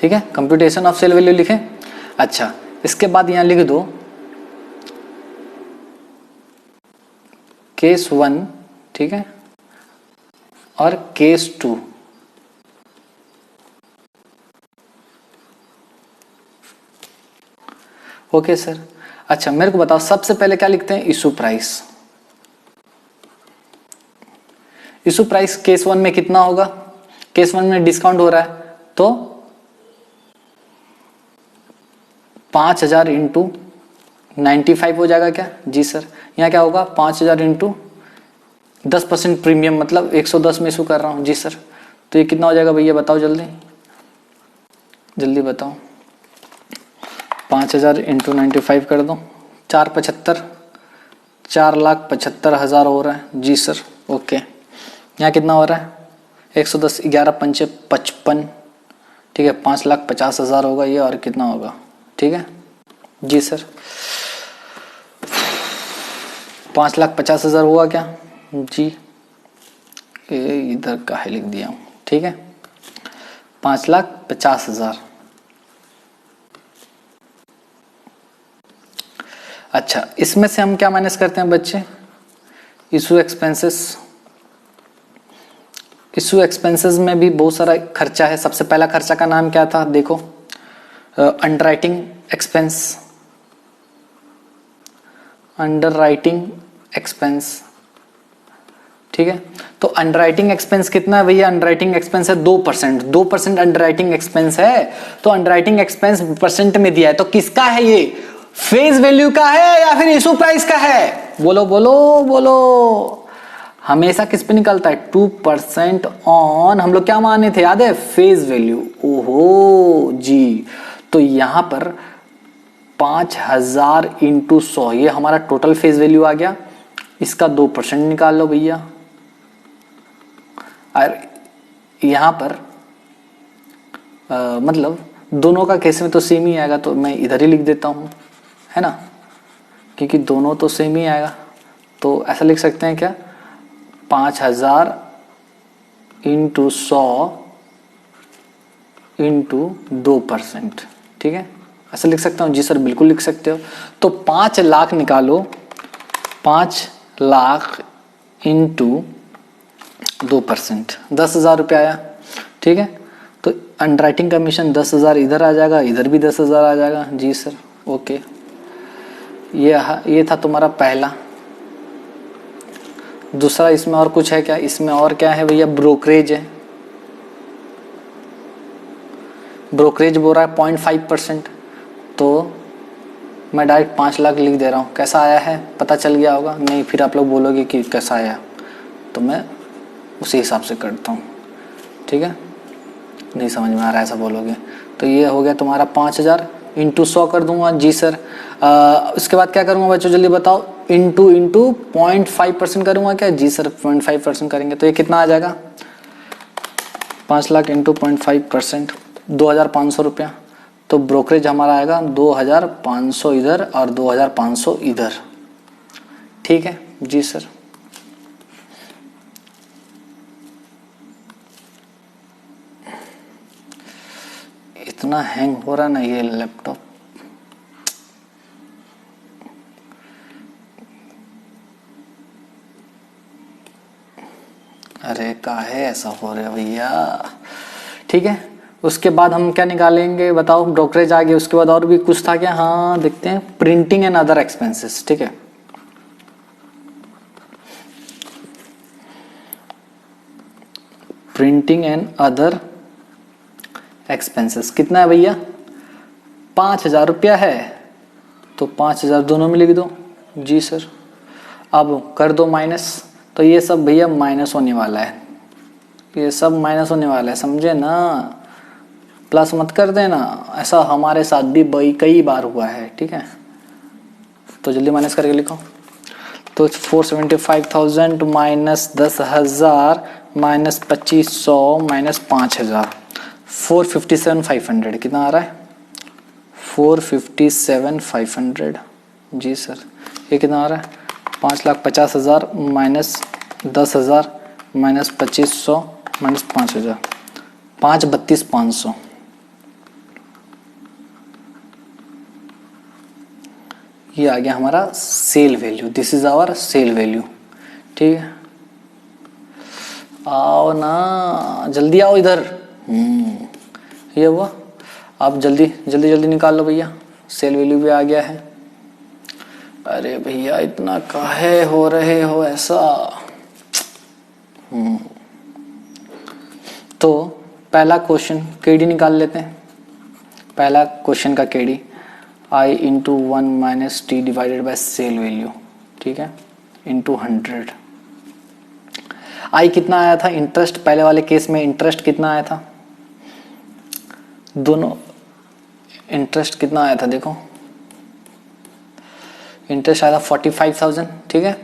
ठीक है, कंप्यूटेशन ऑफ सेल वैल्यू लिखें। अच्छा, इसके बाद यहां लिख दो केस 1, ठीक है, और केस 2। Okay sir. अच्छा, मेरे को बताओ सबसे पहले क्या लिखते हैं, issue price. Issue price case 1 में कितना होगा, केस 1 में डिस्काउंट हो रहा है तो 5000 इंटू 95 हो जाएगा क्या, जी सर। यहाँ क्या होगा 5000 इंटू 10% प्रीमियम, मतलब 110 में इशू कर रहा हूँ, जी सर। तो ये कितना हो जाएगा भैया, बताओ जल्दी जल्दी बताओ। 5000 इंटू 95 कर दो, 475, 4,75,000 हो रहा है, जी सर। ओके, यहाँ कितना हो रहा है 110, 11 पंचे 55, ठीक है, 5,50,000 होगा ये, और कितना होगा, ठीक है, जी सर। 5,50,000 हुआ क्या, जी, इधर का है लिख दिया हूँ, ठीक है, 5,50,000। अच्छा, इसमें से हम क्या माइनस करते हैं बच्चे, इशू एक्सपेंसेस। इशू एक्सपेंसेस में भी बहुत सारा खर्चा है। सबसे पहला खर्चा का नाम क्या था, देखो, अंडरराइटिंग एक्सपेंस। अंडरराइटिंग एक्सपेंस, ठीक है। तो अंडरराइटिंग एक्सपेंस कितना है भैया, अंडरराइटिंग एक्सपेंस है 2%। 2% अंडरराइटिंग एक्सपेंस है, तो अंडरराइटिंग एक्सपेंस परसेंट में दिया है, तो किसका है ये, फेस वैल्यू का है या फिर इशू प्राइस का है, बोलो बोलो बोलो। हमेशा किस पे निकलता है, 2% ऑन, हम लोग क्या माने थे याद है, फेस वैल्यू। ओहो जी, तो यहां पर 5000 इंटू 100, ये हमारा टोटल फेस वैल्यू आ गया। इसका 2% निकाल लो भैया, और यहां पर मतलब दोनों का केस में तो सेम ही आएगा, तो मैं इधर ही लिख देता हूं, है ना, क्योंकि दोनों तो सेम ही आएगा। तो ऐसा लिख सकते हैं क्या, 5000 इंटू 100 इंटू 2%, ठीक है, ऐसा लिख सकता हूँ, जी सर बिल्कुल लिख सकते हो। तो 5 लाख निकालो, 5 लाख इंटू 2%, 10,000 रुपये आया, ठीक है। तो अंडरराइटिंग कमीशन 10,000 इधर आ जाएगा, इधर भी 10,000 आ जाएगा, जी सर। ओके, ये था तुम्हारा पहला। दूसरा, इसमें और कुछ है क्या, इसमें और क्या है भैया, ब्रोकरेज है। ब्रोकरेज बोल रहा है 0.5%, तो मैं डायरेक्ट 5 लाख लिख दे रहा हूँ। कैसा आया है पता चल गया होगा, नहीं फिर आप लोग बोलोगे कि कैसा आया, तो मैं उसी हिसाब से करता हूँ, ठीक है। नहीं समझ में आ रहा है ऐसा बोलोगे, तो ये हो गया तुम्हारा 5000 इंटू 100 कर दूंगा, जी सर। उसके बाद क्या करूँगा बच्चों जल्दी बताओ, इंटू 0.5% करूँगा क्या, जी सर 0.5% करेंगे, तो ये कितना आ जाएगा, 5 लाख इंटू 0.5%, 2,500 रुपया। तो ब्रोकरेज हमारा आएगा 2,500 इधर और 2,500 इधर, ठीक है, जी सर। इतना हैंग हो रहा ना ये लैपटॉप, अरे काहे ऐसा हो रहा है भैया, ठीक है। उसके बाद हम क्या निकालेंगे बताओ, ब्रोकरेज आ गया। उसके बाद और भी कुछ था क्या, हाँ देखते हैं, प्रिंटिंग एंड अदर एक्सपेंसेस, ठीक है। प्रिंटिंग एंड अदर एक्सपेंसेस कितना है भैया, 5,000 रुपया है, तो 5,000 दोनों में लिख दो, जी सर। अब कर दो माइनस, तो ये सब भैया माइनस होने वाला है, ये सब माइनस होने वाला है, समझे ना, प्लस मत कर देना, ऐसा हमारे साथ भी कई बार हुआ है, ठीक है। तो जल्दी माइनस करके लिखो, तो 475,000 माइनस 10,000 माइनस 2,500 माइनस 5,000, 457,500 कितना आ रहा है, 457,500, जी सर। ये कितना आ रहा है, 5,50,000 माइनस 10,000 माइनस 2,500 माइनस 5,000, 5,32,500, ये आ गया हमारा sale value, this is our sale value. ठीक है, आओ ना, जल्दी आओ इधर। ये हुआ, आप जल्दी जल्दी जल्दी निकाल लो भैया, सेल वैल्यू भी आ गया है। अरे भैया इतना काहे हो रहे हो ऐसा। तो पहला क्वेश्चन केडी निकाल लेते हैं। पहला क्वेश्चन का KD I into 1 minus T divided by sale value, ठीक है, इंटू 100। आई कितना आया था इंटरेस्ट, पहले वाले केस में इंटरेस्ट कितना आया था, दोनों इंटरेस्ट कितना आया था देखो, इंटरेस्ट आया था 45,000। ठीक है,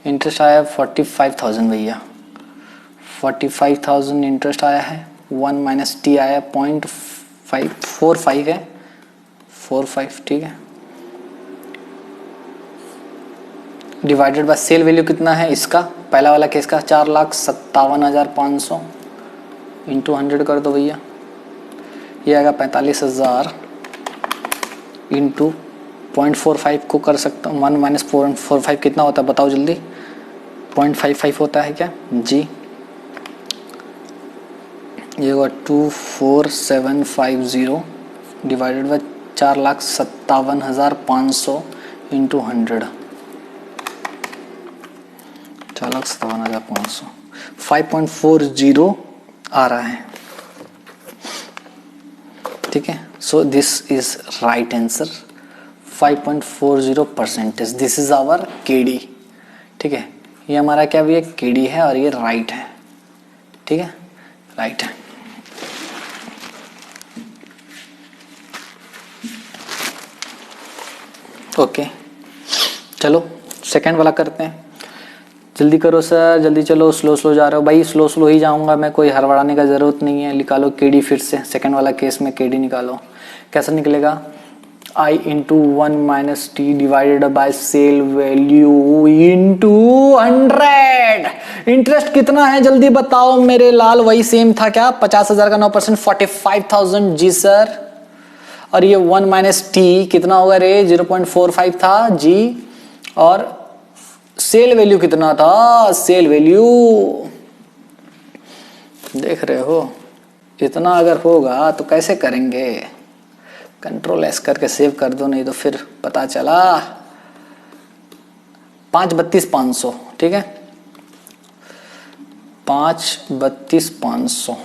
इंटरेस्ट आया 45,000 भैया, 45,000 इंटरेस्ट आया है। 1 माइनस टी आया 0.545 है, 45। ठीक है, डिवाइडेड बाय सेल वैल्यू कितना है इसका, पहला वाला केस का 4,57,500 इंटू 100 कर दो भैया, ये आएगा 45,000 इंटू 0.45 को कर सकता हूँ। 1 माइनस 0.45 कितना होता है बताओ जल्दी, 0.55 होता है क्या जी। ये होगा 24750 डिवाइडेड बाय 4,57,500 इंटू 100, 4,57,500, 5.40 आ रहा है। ठीक है, so this is right answer, 5.40%। This is our KD. ठीक है, ये हमारा क्या भी है, केडी है, और ये राइट है। ठीक है, राइट है। ओके, चलो सेकंड वाला करते हैं। जल्दी करो सर, जल्दी चलो, स्लो स्लो जा रहे हो भाई, स्लो स्लो ही जाऊंगा मैं, कोई हड़बड़ाने का जरूरत नहीं है। निकालो केडी फिर से, सेकंड वाला केस में केडी निकालो। कैसा निकलेगा, I into 1 minus T divided by sale value into 100। Interest कितना है जल्दी बताओ मेरे लाल, वही सेम था क्या, 50,000 का 9%, 45,000 जी सर। और ये 1 माइनस टी कितना होगा रे, 0.45 था जी। और सेल वैल्यू कितना था, सेल वैल्यू देख रहे हो, इतना अगर होगा तो कैसे करेंगे, कंट्रोल एस करके सेव कर दो, नहीं तो फिर पता चला 5,32,500। ठीक है, 5,32,500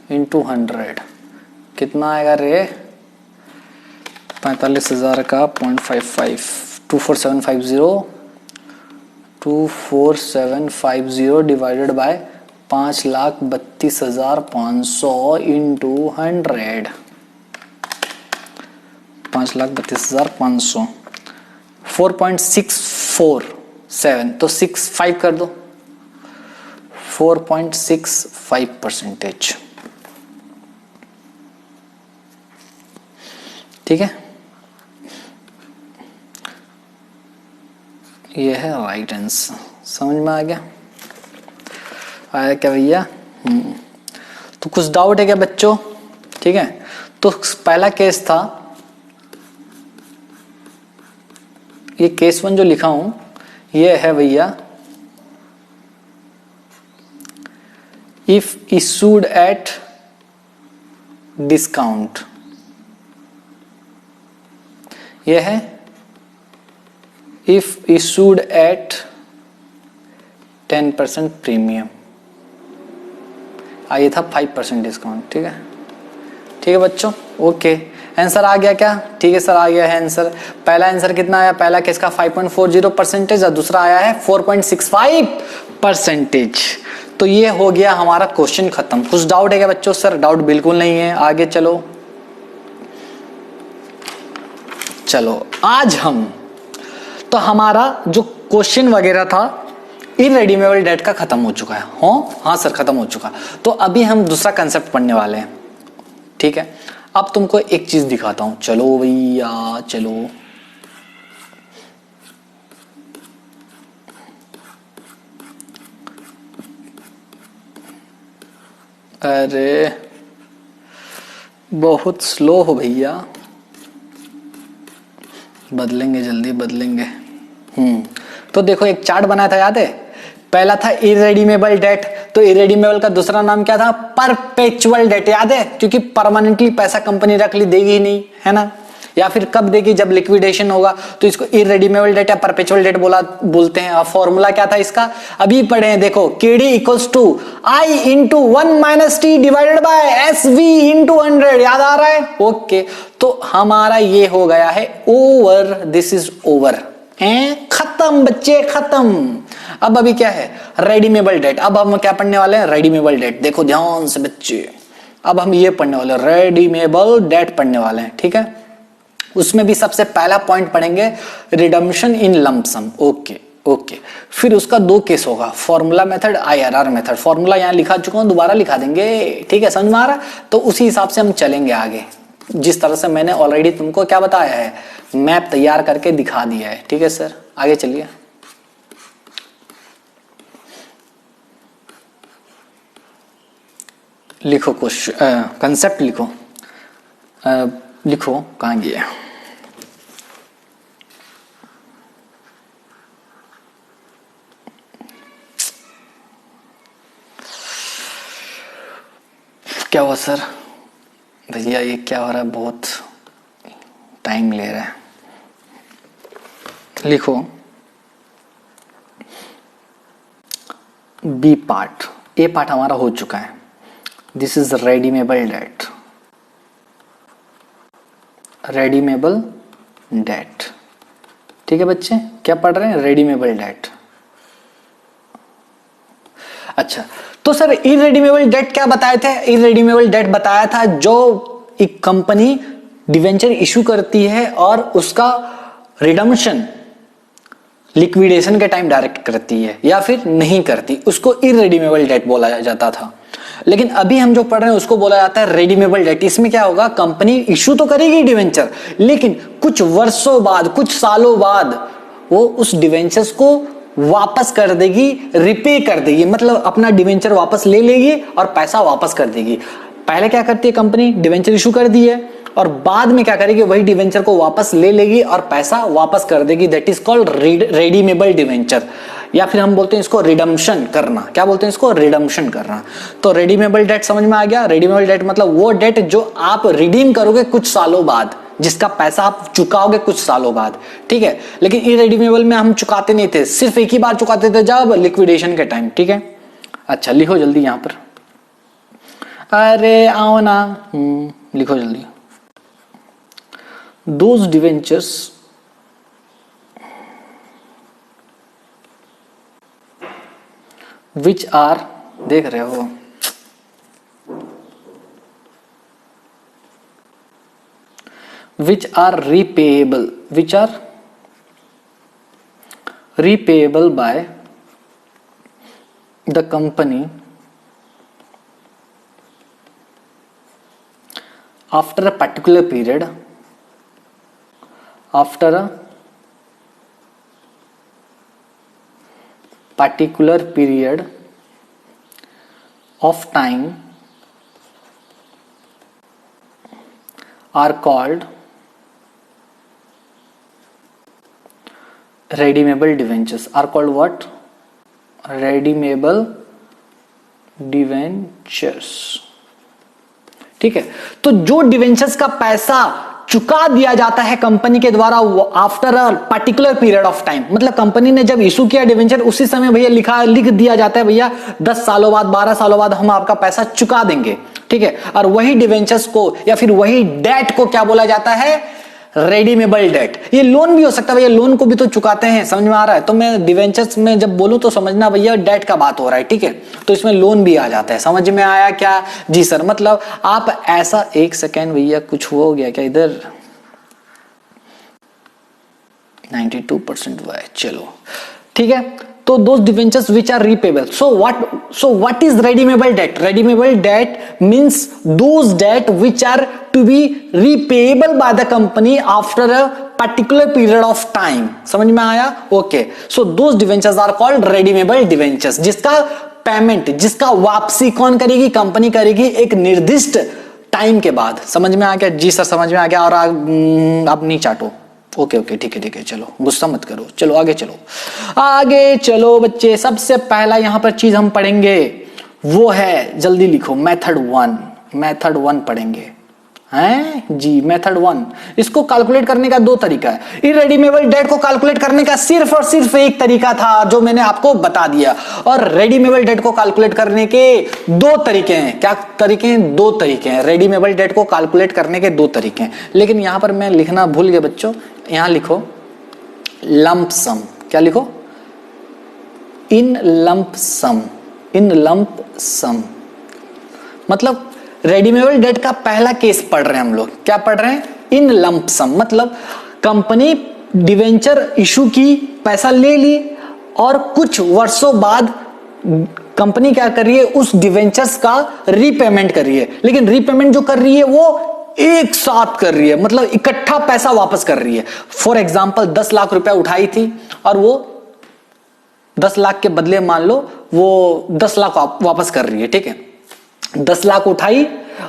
इंटू 100 कितना आएगा रे, 45,000 का 0.55, 24750, 24750 डिवाइडेड बाय 5,32,500 इंटू 100, 5,32,500, 4.647, तो 65 कर दो, 4.65%। ठीक है, ये है राइट आंसर। समझ में आ गया, आया क्या भैया। तो कुछ डाउट है क्या बच्चों। ठीक है, तो पहला केस था, ये केस 1 जो लिखा हूं ये है भैया, इफ इशूड एट डिस्काउंट, ये है इफ इशूड एट 10% प्रीमियम, ये था 5% डिस्काउंट। ठीक है, ठीक है बच्चों, ओके। आंसर आ गया क्या, ठीक है सर आ गया है आंसर। पहला आंसर कितना आया, पहला केस का 5.40% और दूसरा आया है 4.65%। तो ये हो गया हमारा क्वेश्चन खत्म। कुछ डाउट है क्या बच्चों। सर डाउट बिल्कुल नहीं है, आगे चलो। चलो आज हम, तो हमारा जो क्वेश्चन वगैरह था इररेडीमेबल डेट का खत्म हो चुका है। हाँ सर खत्म हो चुका। तो अभी हम दूसरा कंसेप्ट पढ़ने वाले हैं। ठीक है, अब तुमको एक चीज दिखाता हूं, चलो भैया चलो। अरे बहुत स्लो हो भैया। बदलेंगे, जल्दी बदलेंगे। तो देखो एक चार्ट बनाया था, याद है? पहला था इरेडीमेबल डेट, तो इरेडीमेबल का दूसरा नाम क्या था? परपेचुअल डेट, याद है? क्योंकि परमानेंटली पैसा कंपनी रख ली, देगी ही नहीं, है ना? या फिर कब देगी? जब लिक्विडेशन होगा। तो इसको इरेडीमेबल डेट या परपेचुअल डेट बोलते हैं। और फॉर्मूला क्या था इसका? अभी पढ़े हैं, देखो, KD equals to I into 1 minus T divided by S V into 100। याद आ रहा है? ओके, तो हमारा ये हो गया है ओवर, दिस इज ओवर, खत्म बच्चे, खत्म। अब अभी क्या है? Redeemable debt. अब हम क्या पढ़ने वाले हैं? Redeemable debt. देखो ध्यान से बच्चे, अब हम ये पढ़ने वाले हैं, रेडीमेबल डेट पढ़ने वाले हैं, ठीक है? उसमें भी सबसे पहला पॉइंट पढ़ेंगे रिडम्पशन इन लंप सम। ओके ओके, फिर उसका दो केस होगा, formula method, IRR method. Formula यहां लिखा चुका हूं, दोबारा लिखा देंगे, ठीक है? समझ में आ रहा? तो उसी हिसाब से हम चलेंगे आगे, जिस तरह से मैंने ऑलरेडी तुमको क्या बताया है, मैप तैयार करके दिखा दिया है, ठीक है सर? आगे चलिए। लिखो क्वेश्चन, कंसेप्ट लिखो, लिखो, कहां गया? क्या हुआ सर? भैया ये क्या हो रहा है? बहुत टाइम ले रहा है। लिखो बी पार्ट, ए पार्ट हमारा हो चुका है। This is redeemable debt, redeemable debt, ठीक है बच्चे? क्या पढ़ रहे हैं? Redeemable debt. अच्छा, तो सर इरेडीमेबल डेट क्या बताए थे? इरेडीमेबल डेट बताया था जो एक कंपनी डिवेंचर इशू करती है और उसका रिडम्पशन लिक्विडेशन के टाइम डायरेक्ट करती है या फिर नहीं करती, उसको इरेडीमेबल डेट बोला जाता था। लेकिन अभी हम जो पढ़ रहे हैं उसको बोला जाता है रेडीमेबल डेट। इसमें क्या होगा? कंपनी इशू तो करेगी डिवेंचर, लेकिन कुछ वर्षों बाद, कुछ सालों बाद वो उस डिवेंचर्स को वापस कर देगी, रिपे कर देगी, मतलब अपना डिवेंचर वापस ले लेगी और पैसा वापस कर देगी। पहले क्या करती है कंपनी? डिवेंचर इशू कर दी है और बाद में क्या करेगी? वही डिवेंचर को वापस ले लेगी और पैसा वापस कर देगी। That is called redeemable debenture, या फिर हम बोलते हैं इसको रिडम्पशन करना। क्या बोलते हैं इसको? रिडम्पशन करना। तो रेडीमेबल डेट समझ में आ गया? रेडीमेबल डेट मतलब वो डेट जो आप रिडीम करोगे कुछ सालों बाद, जिसका पैसा आप चुकाओगे कुछ सालों बाद, ठीक है? लेकिन इरेडीमेबल में हम चुकाते नहीं थे, सिर्फ एक ही बार चुकाते थे, जब लिक्विडेशन के टाइम, ठीक है? अच्छा लिखो जल्दी यहां पर, अरे आओ ना, लिखो जल्दी। दोज डिवेंचर्स विच आर, देख रहे हो, which are repayable by the company after a particular period, after a particular period of time are called redeemable debentures. Are called what? Redeemable debentures, ठीक है? तो जो डिवेंचर्स का पैसा चुका दिया जाता है कंपनी के द्वारा after a particular period of time, मतलब कंपनी ने जब इशू किया डिवेंचर उसी समय भैया लिख दिया जाता है, भैया 10 सालों बाद 12 सालों बाद हम आपका पैसा चुका देंगे, ठीक है? और वही डिवेंचर्स को या फिर वही डेट को क्या बोला जाता है? Redeemable date. ये लोन भी हो सकता है भैया, लोन को भी तो चुकाते हैं, समझ में आ रहा है? तो मैं डिवेंचर्स में जब बोलूं तो समझना भैया डेट का बात हो रहा है, ठीक है? तो इसमें लोन भी आ जाता है, समझ में आया क्या? जी सर, मतलब आप ऐसा, एक सेकेंड भैया, कुछ हो गया क्या इधर? 92% हुआ है, चलो ठीक है। तो those debentures which are repayable, so what is redeemable debt? Redeemable debt means those debt which are to be repayable by the company after a particular period of time. समझ में आया? Okay, so those debentures are called redeemable debentures, जिसका payment, जिसका वापसी कौन करेगी? Company करेगी एक निर्दिष्ट टाइम के बाद। समझ में आ गया? जी सर समझ में आ गया। और अब नहीं चाटो, ओके ओके ठीक है, चलो गुस्सा मत करो, चलो आगे चलो, आगे चलो बच्चे। सबसे पहला यहां पर चीज हम पढ़ेंगे वो है, जल्दी लिखो, मेथड वन पढ़ेंगे हैं जी। मेथड वन, इसको कैलकुलेट करने का दो तरीका है। इरेडीमेबल डेट को कैलकुलेट करने का सिर्फ और सिर्फ एक तरीका था जो मैंने आपको बता दिया, और रेडीमेबल डेट को कैलकुलेट करने के दो तरीके हैं। क्या तरीके हैं? दो तरीके हैं। रेडीमेबल डेट को कैलकुलेट करने के दो तरीके हैं, लेकिन यहां पर मैं लिखना भूल गया बच्चों। यहां लिखो लंप सम। क्या लिखो? इन लंप सम। इन लंप सम मतलब रेडीमेबल डेट का पहला केस पढ़ रहे हैं हम लोग। क्या पढ़ रहे हैं? इन लंप सम, मतलब कंपनी डिवेंचर इशू की, पैसा ले ली, और कुछ वर्षों बाद कंपनी क्या कर रही है? उस डिवेंचर्स का रीपेमेंट कर रही है, लेकिन रीपेमेंट जो कर रही है वो एक साथ कर रही है, मतलब इकट्ठा पैसा वापस कर रही है। फॉर एग्जाम्पल 10 लाख रुपया उठाई थी और वो 10 लाख के बदले मान लो वो 10 लाख वापस कर रही है, ठीक है। 10 लाख उठाई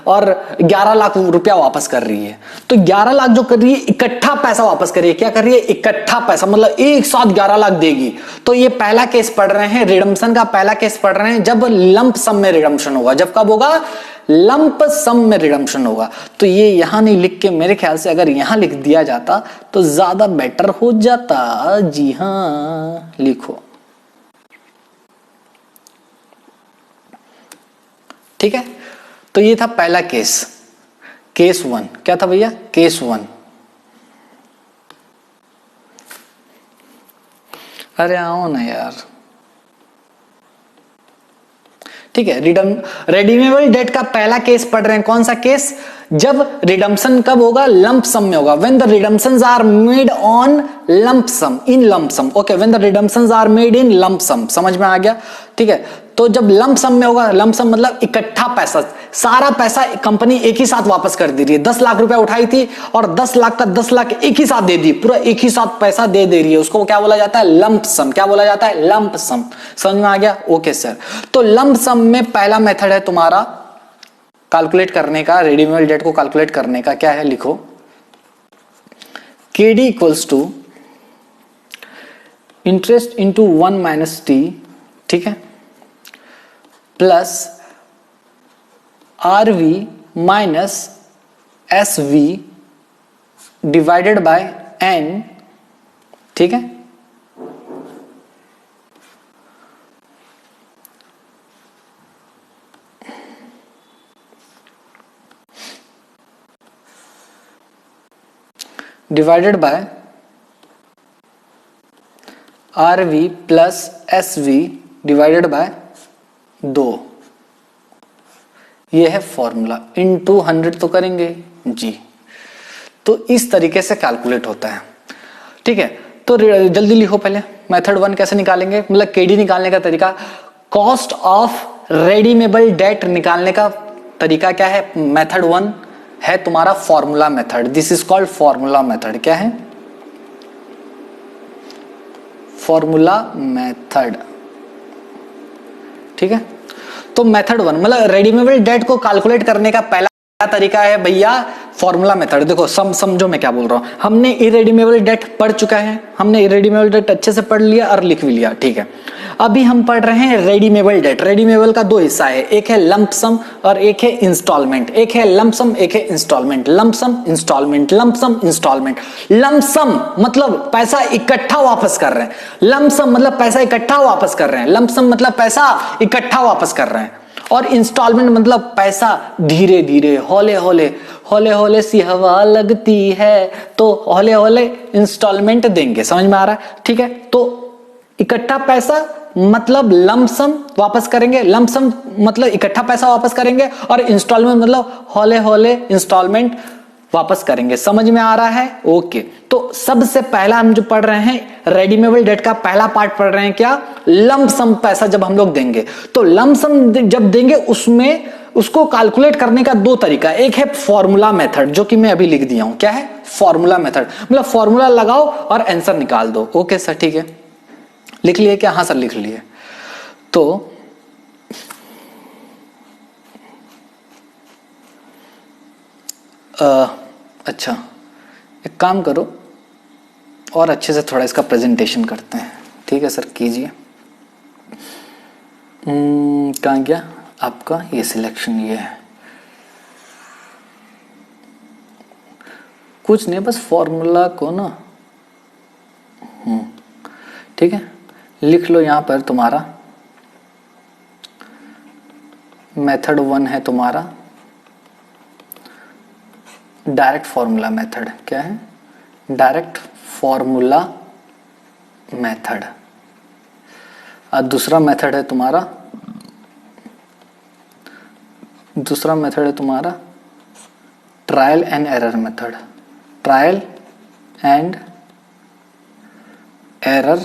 और 11 लाख रुपया वापस कर रही है। तो 11 लाख जो कर रही है इकट्ठा पैसा वापस कर रही है। क्या कर रही है? इकट्ठा पैसा, मतलब एक साथ 11 लाख देगी। तो ये पहला केस पढ़ रहे हैं, रिडम्पशन का पहला केस पढ़ रहे हैं, जब लंप सम में रिडम्पशन होगा। जब कब होगा? लंप सम में रिडम्पशन होगा। तो ये यहां नहीं लिख के, मेरे ख्याल से अगर यहां लिख दिया जाता तो ज्यादा बेटर हो जाता। जी हां, लिखो, ठीक है। तो ये था पहला केस, केस वन। क्या था भैया? Case one. अरे आओ ना यार, ठीक है। रेडीमेबल डेट का पहला केस पढ़ रहे हैं। कौन सा केस? जब रिडम्पशन कब होगा? लंप सम में होगा। When the redemptions are made on lump sum, in lump sum. Okay, when the redemptions are made in lump sum, समझ में आ गया, ठीक है। तो जब लंप सम में होगा, लंप सम मतलब इकट्ठा पैसा, सारा पैसा कंपनी एक ही साथ वापस कर दे रही है। 10 लाख रुपया उठाई थी और 10 लाख का 10 लाख एक ही साथ दे दी, पूरा एक ही साथ पैसा दे रही है, उसको क्या बोला जाता है? लंप सम। क्या बोला जाता है? Lump sum. समझ में आ गया? Okay sir. तो लंप सम में पहला मेथड है तुम्हारा कैलकुलेट करने का, रेडीमेबल डेट को कैलकुलेट करने का। क्या है? लिखो, KD equals to interest into 1 minus T, ठीक है, plus R V minus S V divided by N, ठीक है। Divided by R V plus S V divided by 2। ये है फॉर्मूला। इनटू 100 तो करेंगे जी। तो इस तरीके से कैलकुलेट होता है, ठीक है। तो जल्दी लिखो पहले, मेथड वन कैसे निकालेंगे, मतलब केडी निकालने का तरीका। कॉस्ट ऑफ रेडीमेबल डेट निकालने का तरीका क्या है? मेथड वन है तुम्हारा formula method. This is called formula method. क्या है? फॉर्मूला मेथड, ठीक है। तो मेथड वन मतलब रेडीमेबल डेट को कैलकुलेट करने का पहला तरीका है भैया फॉर्मूला मेथड। देखो समझो मैं क्या बोल रहा हूं। हमने इरेडीमेबल डेट पढ़ चुका है, हमने इरेडीमेबल डेट अच्छे से पढ़ लिया और लिख भी लिया, ठीक है। अभी हम पढ़ रहे हैं रेडीमेबल डेट। रेडीमेबल का दो हिस्सा है, एक है लंप सम और एक है इंस्टॉलमेंट। एक है लंप सम, एक है इंस्टॉलमेंट। लंप सम, इंस्टॉलमेंट, लंप सम, इंस्टॉलमेंट। लंप सम मतलब पैसा इकट्ठा वापस कर रहे हैं। लंप सम मतलब पैसा इकट्ठा वापस कर रहे हैं। लंप सम मतलब पैसा इकट्ठा वापस कर रहे हैं। और इंस्टॉलमेंट मतलब पैसा धीरे धीरे, हौले हौले, हौले हौले सी हवा लगती है, तो हौले हौले इंस्टॉलमेंट देंगे। समझ में आ रहा है? ठीक है। तो इकट्ठा पैसा मतलब लंप सम वापस करेंगे, लंप सम मतलब इकट्ठा पैसा वापस करेंगे, और इंस्टॉलमेंट मतलब हौले हौले इंस्टॉलमेंट वापस करेंगे। समझ में आ रहा है? ओके। तो सबसे पहला हम जो पढ़ रहे हैं रेडीमेबल डेट का पहला पार्ट पढ़ रहे हैं, क्या? लंप सम पैसा जब हम लोग देंगे, तो लंप सम जब देंगे उसमें उसको कैलकुलेट करने का दो तरीका। एक है फॉर्मूला मेथड, जो कि मैं अभी लिख दिया हूं। क्या है? फॉर्मूला मेथड मतलब फॉर्मूला लगाओ और आंसर निकाल दो। ओके सर, ठीक है। लिख लिए क्या? हाँ सर, लिख लिए। तो अच्छा, एक काम करो, और अच्छे से थोड़ा इसका प्रेजेंटेशन करते हैं। ठीक है सर, कीजिए। कहाँ गया आपका ये सिलेक्शन? ये है कुछ नहीं, बस फॉर्मूला को ना ठीक है लिख लो। यहां पर तुम्हारा मेथड 1 है, तुम्हारा डायरेक्ट फॉर्मूला मेथड। क्या है? Direct formula method. और दूसरा मेथड है तुम्हारा trial and error method. Trial and error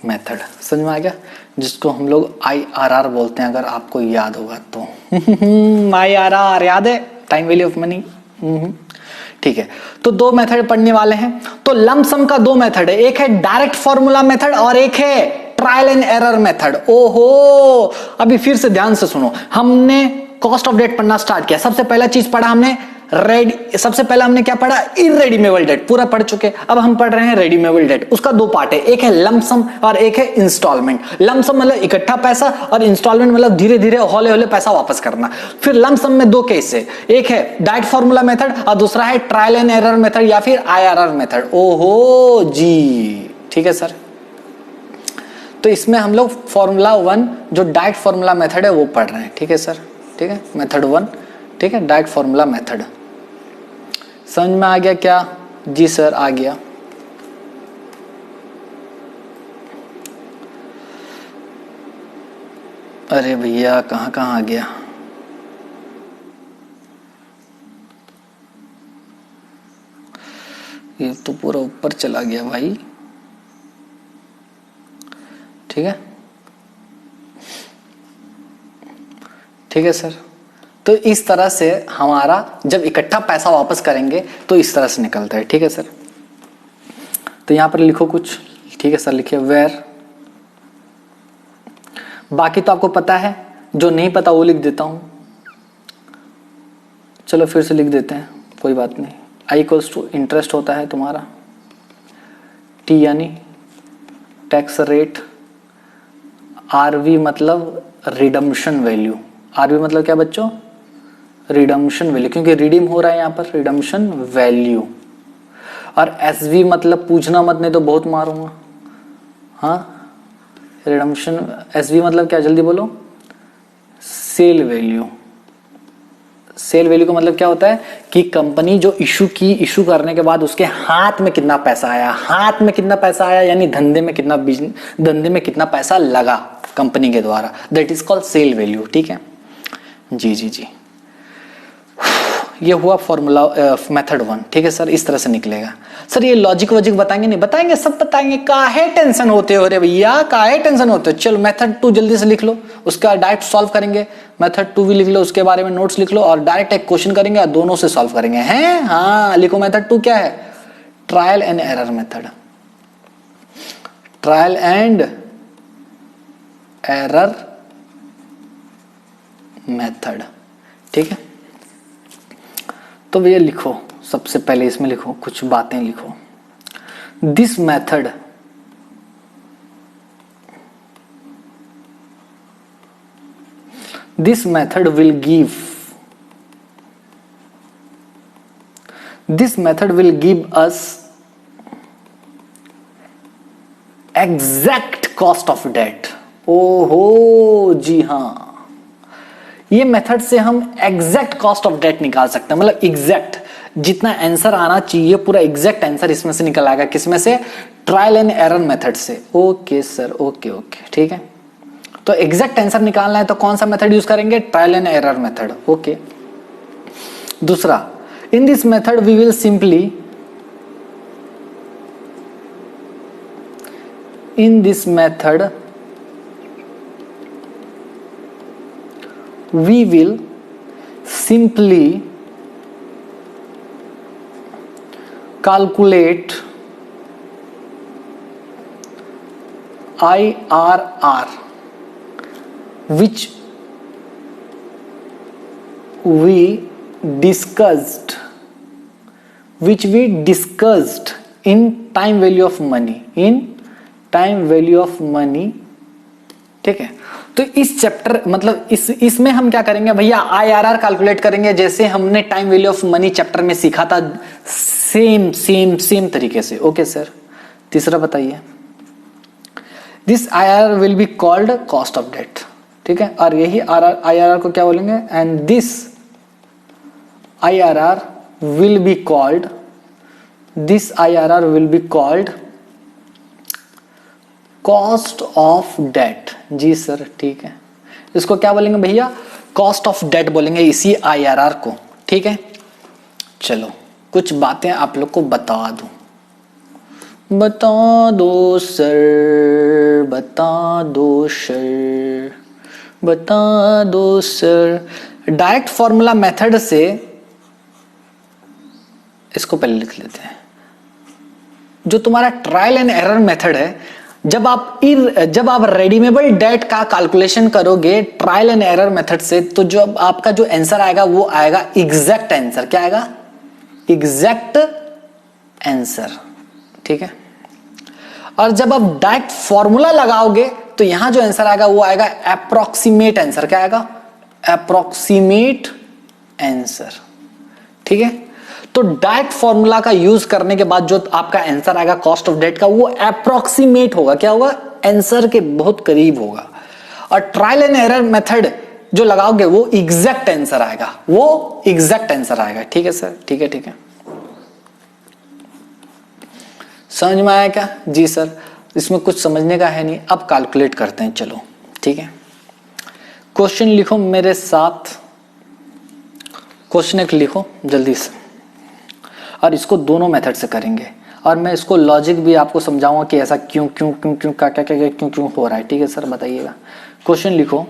method समझ में आ गया? जिसको हम लोग IRR बोलते हैं, अगर आपको याद होगा तो। IRR याद है? Time value of money. ठीक है, तो दो मेथड पढ़ने वाले हैं। तो लंप सम का दो मेथड है, एक है डायरेक्ट फॉर्मूला मेथड और एक है ट्रायल एंड एरर मेथड। ओहो, अभी फिर से ध्यान से सुनो। हमने कॉस्ट ऑफ डेट पढ़ना स्टार्ट किया। सबसे पहला चीज पढ़ा हमने सबसे पहला हमने क्या पढ़ा? इरेडीमेबल डेट पूरा पढ़ चुके। अब हम पढ़ रहे हैं रेडीमेबल डेट। उसका दो पार्ट है, एक है लंप सम और एक है इंस्टॉलमेंट। लंप सम मतलब इकट्ठा पैसा और इंस्टॉलमेंट मतलब धीरे धीरे हौले हौले पैसा वापस करना। फिर लंप सम में दो केस है, एक है डायरेक्ट फॉर्मूला मेथड और दूसरा है ट्रायल एंड एरर मेथड या फिर IRR मेथड। ओहो जी, ठीक है सर। तो इसमें हम लोग फॉर्मूला 1 जो डायरेक्ट फॉर्मूला मेथड है वो पढ़ रहे हैं। ठीक है सर, ठीक है, मेथड 1। ठीक है, डायरेक्ट फॉर्मूला मेथड समझ में आ गया क्या? जी सर, आ गया। अरे भैया कहाँ कहाँ आ गया? ये तो पूरा ऊपर चला गया भाई। ठीक है, ठीक है सर। तो इस तरह से हमारा जब इकट्ठा पैसा वापस करेंगे तो इस तरह से निकलता है। ठीक है सर, तो यहां पर लिखो कुछ। ठीक है सर, लिखिए वेयर। बाकी तो आपको पता है, जो नहीं पता वो लिख देता हूं। चलो फिर से लिख देते हैं, कोई बात नहीं। I इक्वल्स टू इंटरेस्ट होता है तुम्हारा, T यानी टैक्स रेट, RV मतलब रिडम्पशन वैल्यू। RV मतलब क्या बच्चों? रिडम्पशन वैल्यू, क्योंकि रिडीम हो रहा है यहां पर, रिडम्पशन वैल्यू। और SV मतलब पूछना मत, नहीं तो बहुत मारूंगा। हाँ, रिडम्पशन SV मतलब क्या? जल्दी बोलो। Cell value. सेल वैल्यू का मतलब क्या होता है कि कंपनी जो इशू करने के बाद उसके हाथ में कितना पैसा आया। हाथ में कितना पैसा आया यानी धंधे में कितना पैसा लगा कंपनी के द्वारा, that is called sale value. ठीक है जी जी जी, ये हुआ फॉर्मूला मेथड 1। ठीक है सर, इस तरह से निकलेगा। सर ये लॉजिक वॉजिक बताएंगे? नहीं बताएंगे, सब बताएंगे। काहे टेंशन होते हो रे भैया, काहे टेंशन होते हो? चलो मेथड 2 जल्दी से लिख लो, उसका डायरेक्ट सॉल्व करेंगे। मेथड 2 भी लिख लो, उसके बारे में नोट्स लिख लो और डायरेक्ट एक क्वेश्चन करेंगे और दोनों से सॉल्व करेंगे। हैं? हाँ लिखो, मेथड 2 क्या है? Trial and error method. Trial and error method. ठीक है, तो भैया लिखो, सबसे पहले इसमें लिखो कुछ बातें लिखो। This method will give us exact cost of debt। ओहो जी हाँ, ये मेथड से हम एग्जैक्ट कॉस्ट ऑफ डेट निकाल सकते हैं। मतलब एग्जैक्ट जितना आंसर आना चाहिए पूरा एग्जैक्ट आंसर इसमें से निकल आएगा। किसमें से? ट्रायल एंड एरर मेथड से। ओके सर, ओके ओके, ठीक है। तो एग्जैक्ट आंसर निकालना है तो कौन सा मेथड यूज करेंगे? Trial and error method. Okay, दूसरा, in this method we will simply calculate IRR which we discussed which we discussed in time value of money, in time value of money. ठीक है, तो इस chapter मतलब इसमें हम क्या करेंगे भैया, आईआरआर कैलकुलेट करेंगे जैसे हमने time value of money chapter में सीखा था, सेम तरीके से। ओके सर, तीसरा बताइए। This IRR will be called cost of debt. ठीक है, और यही आईआरआर को क्या बोलेंगे, and this IRR will be called, this IRR will be called cost of debt. जी सर, ठीक है, इसको क्या बोलेंगे भैया, कॉस्ट ऑफ डेट बोलेंगे इसी आईआरआर को। ठीक है, चलो कुछ बातें आप लोग को बता दूं, बता दो सर, बता दो सर, बता दो सर। डायरेक्ट फॉर्मूला मेथड से, इसको पहले लिख लेते हैं, जो तुम्हारा ट्रायल एंड एरर मेथड है, जब आप रेडीमेबल डेट का कैलकुलेशन करोगे ट्रायल एंड एरर मेथड से, तो जो आपका जो आंसर आएगा वो आएगा एग्जैक्ट आंसर। क्या आएगा, एग्जैक्ट आंसर। ठीक है, और जब आप डायरेक्ट फॉर्मूला लगाओगे तो यहां जो आंसर आएगा वो आएगा अप्रोक्सीमेट आंसर। क्या आएगा, अप्रोक्सीमेट आंसर। ठीक है, तो डायरेक्ट फॉर्मूला का यूज करने के बाद जो आपका आंसर आएगा कॉस्ट ऑफ डेट का, वो अप्रोक्सीमेट होगा। क्या होगा, आंसर के बहुत करीब होगा। और ट्रायल एंड एरर मेथड जो लगाओगे वो एग्जैक्ट आंसर आएगा, वो एग्जैक्ट आंसर आएगा। ठीक है सर, ठीक है, ठीक है, समझ में आया क्या? जी सर, इसमें कुछ समझने का है नहीं, अब कैलकुलेट करते हैं। चलो ठीक है, क्वेश्चन लिखो मेरे साथ, क्वेश्चन एक लिखो जल्दी से, और इसको दोनों मेथड से करेंगे, और मैं इसको लॉजिक भी आपको समझाऊंगा कि ऐसा क्यों क्यों क्यों क्यों क्या क्या क्या क्यों क्यों हो रहा है। ठीक है सर, बताइएगा। क्वेश्चन लिखो,